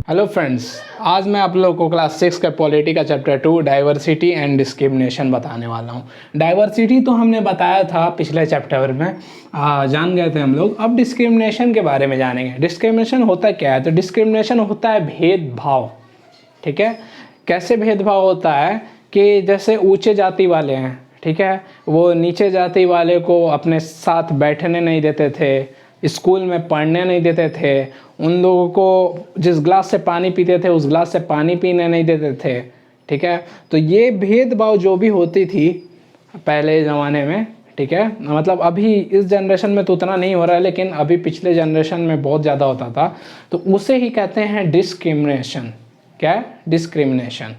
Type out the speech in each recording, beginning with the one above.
Hello friends, आज मैं आप लोगों को क्लास 6 का पॉलिटी का चैप्टर 2 डाइवर्सिटी एंड डिस्क्रिमिनेशन बताने वाला हूँ। डाइवर्सिटी तो हमने बताया था पिछले चैप्टर में, जान गए थे हम लोग। अब डिस्क्रिमिनेशन के बारे में जानेंगे। डिस्क्रिमिनेशन होता क्या है? तो डिस्क्रिमिनेशन होता है भेदभाव। ठीक है, कैसे भेदभाव होता है कि जैसे ऊंचे जाति वाले हैं, ठीक है, वो नीचे जाति वाले को अपने साथ बैठने नहीं देते थे, स्कूल में पढ़ने नहीं देते थे, उन लोगों को जिस गिलास से पानी पीते थे उस गिलास से पानी पीने नहीं देते थे। ठीक है, तो ये भेदभाव जो भी होती थी पहले ज़माने में, ठीक है, मतलब अभी इस जनरेशन में तो उतना नहीं हो रहा है, लेकिन अभी पिछले जनरेशन में बहुत ज़्यादा होता था, तो उसे ही कहते हैं डिस्क्रिमिनेशन। क्या है? डिस्क्रिमिनेशन।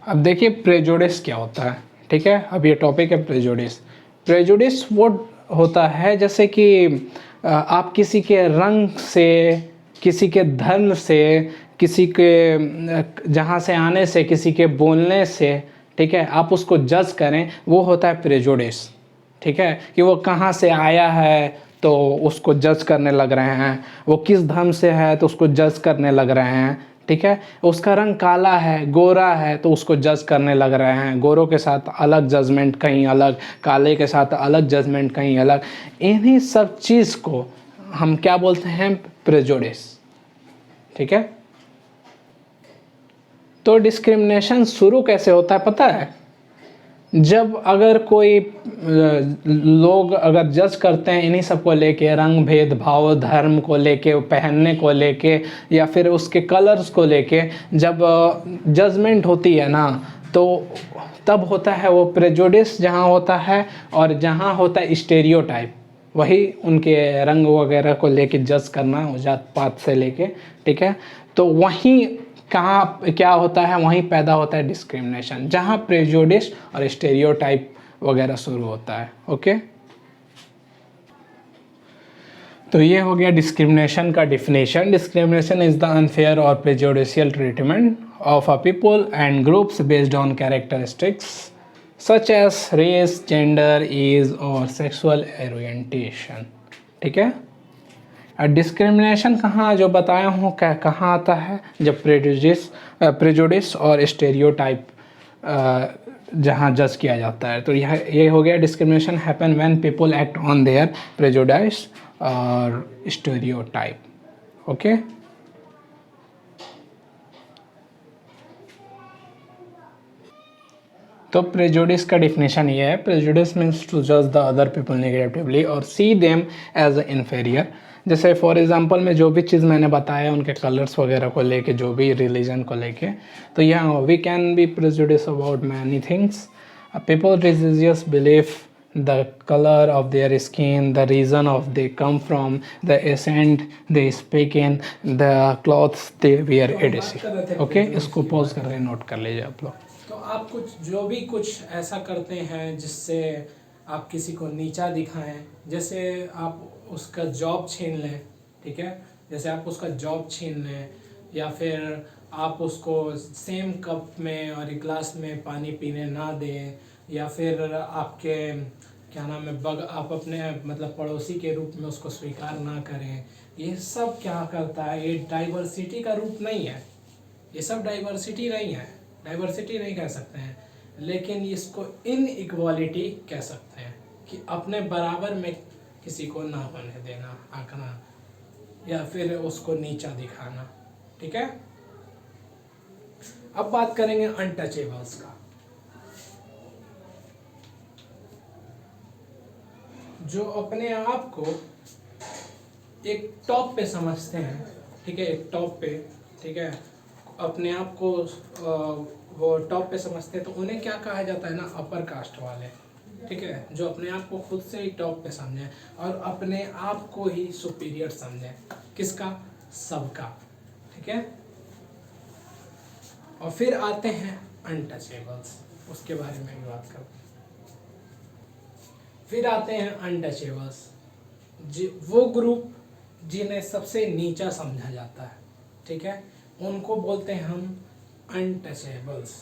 अब देखिए प्रेजुडिस क्या होता है। ठीक है, अब ये टॉपिक है प्रेजुडिस। प्रेजुडिस वो होता है जैसे कि आप किसी के रंग से, किसी के धर्म से, किसी के जहाँ से आने से, किसी के बोलने से, ठीक है, आप उसको जज करें, वो होता है प्रेजुडिस। ठीक है, कि वो कहाँ से आया है तो उसको जज करने लग रहे हैं, वो किस धर्म से है तो उसको जज करने लग रहे हैं। ठीक है, उसका रंग काला है, गोरा है, तो उसको जज करने लग रहे हैं। गोरों के साथ अलग जजमेंट कहीं अलग, काले के साथ अलग जजमेंट कहीं अलग। इन्हीं सब चीज़ को हम क्या बोलते हैं? प्रेजुडिस। ठीक है, तो डिस्क्रिमिनेशन शुरू कैसे होता है पता है? जब अगर कोई लोग अगर जज करते हैं इन्हीं सब को लेके, रंग भेदभाव, धर्म को लेके, पहनने को लेके, या फिर उसके कलर्स को लेके जब जजमेंट होती है ना, तो तब होता है वो प्रेजुडिस जहाँ होता है, और जहाँ होता है स्टेरियोटाइप, वही उनके रंग वगैरह को लेके जज करना, जात पात से लेके। ठीक है, तो वहीं कहाँ क्या होता है? वहीं पैदा होता है डिस्क्रिमिनेशन, जहाँ प्रेजुडिस और स्टेरियोटाइप वगैरह शुरू होता है। ओके, तो ये हो गया डिस्क्रिमिनेशन का definition. Discrimination is the unfair और prejudicial treatment of a people and groups based on characteristics such as race, gender, age और सेक्सुअल ओरिएंटेशन। ठीक है, डिस्क्रिमिनेशन कहाँ जो बताया हूँ कहाँ आता है? जब प्रेजुडिस और स्टेरियोटाइप जहाँ जज किया जाता है। तो यह ये हो गया discrimination happen when people act on their prejudice और स्टेरियोटाइप। ओके, तो प्रेजुडिस का डिफिनेशन ये है। प्रेजुडिस मीन्स टू जज द अदर पीपल नेगेटिवली और सी देम एज इन्फेरियर। जैसे फॉर एग्जांपल में जो भी चीज़ मैंने बताया उनके कलर्स वगैरह को लेके, जो भी रिलीजन को लेके, तो यहाँ we can be prejudice about many things. People religious belief, the color of their skin, the region of they come from, the accent they speak in, the clothes they wear, etc. Okay, इसको pause कर रहे हैं, note कर लीजिए आप लोग। तो आप कुछ जो भी कुछ ऐसा करते हैं जिससे आप किसी को नीचा दिखाएं, जैसे आप उसका जॉब छीन लें, ठीक है, जैसे आप उसका जॉब छीन लें, या फिर आप उसको सेम कप में और गिलास में पानी पीने ना दें, या फिर आपके क्या नाम है आप अपने मतलब पड़ोसी के रूप में उसको स्वीकार ना करें। ये सब क्या करता है? ये डाइवर्सिटी का रूप नहीं है, ये सब डाइवर्सिटी नहीं है, डाइवर्सिटी नहीं कह सकते हैं, लेकिन इसको इनइक्वालिटी कह सकते हैं, कि अपने बराबर में किसी को ना होने देना, आंकना, या फिर उसको नीचा दिखाना। ठीक है, अब बात करेंगे अनटचेबल्स का। जो अपने आप को एक टॉप पे समझते हैं, ठीक है, एक टॉप पे, ठीक है, अपने आप को वो टॉप पे समझते हैं, तो उन्हें क्या कहा जाता है ना? अपर कास्ट वाले। ठीक है, जो अपने आप को खुद से ही टॉप पे समझें और अपने आप को ही सुपीरियर समझें। किसका? सबका। ठीक है, और फिर आते हैं अनटचेबल्स, उसके बारे में भी बात करते हैं। फिर आते हैं अनटचेबल्स, वो ग्रुप जिन्हें सबसे नीचा समझा जाता है, ठीक है, उनको बोलते हैं हम अनटचेबल्स।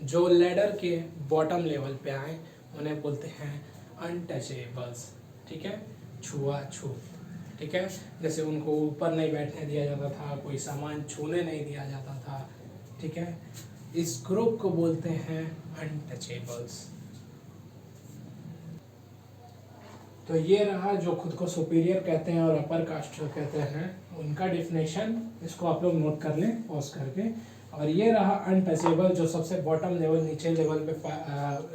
जो लैडर के बॉटम लेवल पे आए उन्हें बोलते हैं अनटचेबल्स। ठीक है, छुआछूत। ठीक है। जैसे उनको ऊपर नहीं बैठने दिया जाता था, कोई सामान छूने नहीं दिया जाता था, ठीक है। इस ग्रुप को बोलते हैं अनटचेबल्स। तो ये रहा जो खुद को सुपीरियर कहते हैं और अपर कास्ट जो कहते हैं उनका डिफिनेशन, इसको आप लोग नोट कर लें पॉज करके। और ये रहा अनटचेबल, जो सबसे बॉटम लेवल, नीचे लेवल पे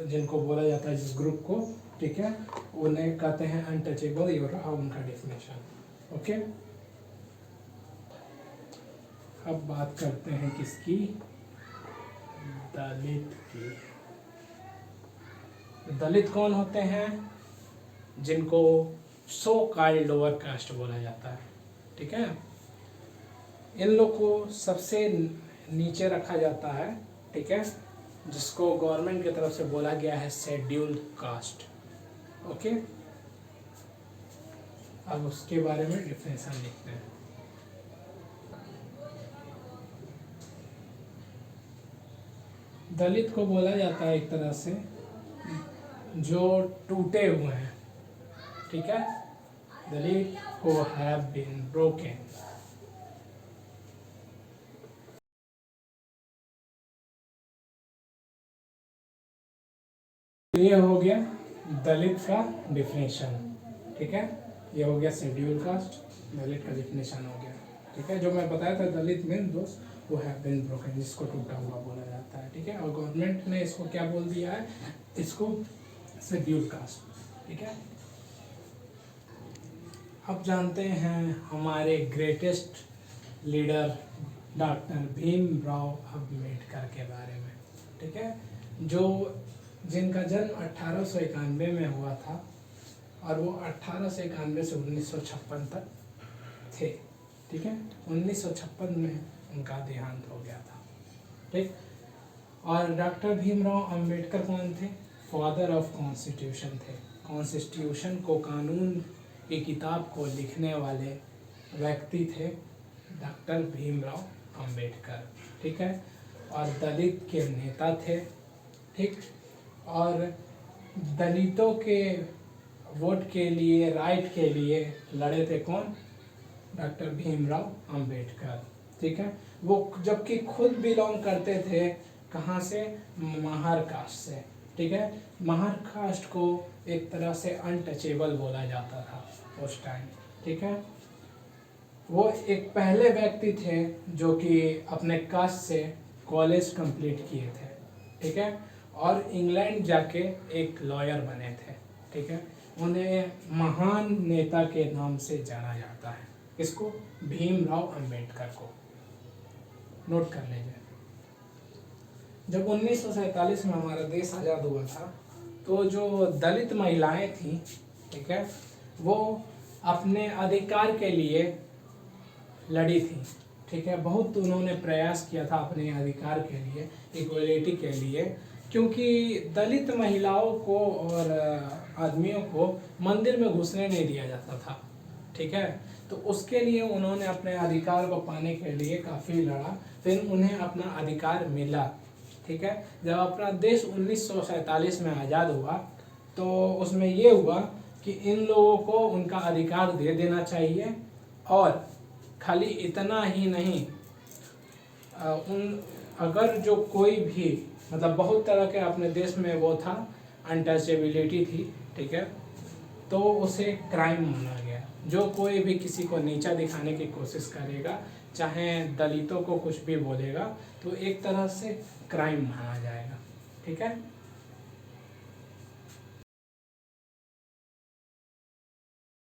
जिनको बोला जाता है जिस ग्रुप को, ठीक है, उन्हें कहते हैं अनटचेबल। ये रहा उनका डिफिनेशन। ओके, अब बात करते हैं किसकी, दलित की। दलित कौन होते हैं? जिनको सो कॉल्ड लोअर कास्ट बोला जाता है, ठीक है। इन लोग को सबसे नीचे रखा जाता है, ठीक है, जिसको गवर्नमेंट की तरफ से बोला गया है शेड्यूल्ड कास्ट। ओके, अब उसके बारे में डिफिनेशन लिखते हैं। दलित को बोला जाता है एक तरह से जो टूटे हुए हैं, ठीक है, दलित who have been broken। ये हो गया दलित का डिफिनेशन, ठीक है। ये हो गया शेड्यूल कास्ट, दलित का डिफिनेशन हो गया, ठीक है। जो मैं बताया था दलित मीन दोस्त वो हैव बीन ब्रोकन, जिसको टूटा हुआ बोला जाता है, ठीक है। और गवर्नमेंट ने इसको क्या बोल दिया है, इसको शेड्यूल कास्ट, ठीक है। अब जानते हैं हमारे greatest leader doctor Bhimrao Ambedkar के बारे में, ठीक है, जो जिनका जन्म 1891 में हुआ था और वो 1891 से 1956 तक थे, ठीक है। 1956 में उनका देहांत हो गया था, ठीक। और डॉक्टर भीमराव अंबेडकर कौन थे? फादर ऑफ कॉन्स्टिट्यूशन थे। कॉन्स्टिट्यूशन को, कानून की किताब को लिखने वाले व्यक्ति थे डॉक्टर भीमराव अंबेडकर, ठीक है। और दलित के नेता थे, ठीक। और दलितों के वोट के लिए, राइट के लिए लड़े थे कौन? डॉक्टर भीमराव अंबेडकर, ठीक है। वो जबकि खुद बिलोंग करते थे कहाँ से? महार कास्ट से, ठीक है। महार कास्ट को एक तरह से अनटचेबल बोला जाता था उस टाइम, ठीक है। वो एक पहले व्यक्ति थे जो कि अपने कास्ट से कॉलेज कंप्लीट किए थे, ठीक है, और इंग्लैंड जाके एक लॉयर बने थे, ठीक है। उन्हें महान नेता के नाम से जाना जाता है। किसको? भीमराव अंबेडकर को। नोट कर लीजिए। जब 1947 में हमारा देश आज़ाद हुआ था तो जो दलित महिलाएं थीं, ठीक है, वो अपने अधिकार के लिए लड़ी थी, ठीक है। बहुत उन्होंने प्रयास किया था अपने अधिकार के लिए, इक्वलिटी के लिए, क्योंकि दलित महिलाओं को और आदमियों को मंदिर में घुसने नहीं दिया जाता था, ठीक है। तो उसके लिए उन्होंने अपने अधिकार को पाने के लिए काफ़ी लड़ा, फिर उन्हें अपना अधिकार मिला, ठीक है। जब अपना देश 1947 में आज़ाद हुआ तो उसमें ये हुआ कि इन लोगों को उनका अधिकार दे देना चाहिए, और खाली इतना ही नहीं, अगर जो कोई भी, मतलब बहुत तरह के अपने देश में वो था, अनटचेबिलिटी थी, ठीक है, तो उसे क्राइम माना गया। जो कोई भी किसी को नीचा दिखाने की कोशिश करेगा, चाहे दलितों को कुछ भी बोलेगा, तो एक तरह से क्राइम माना जाएगा, ठीक है।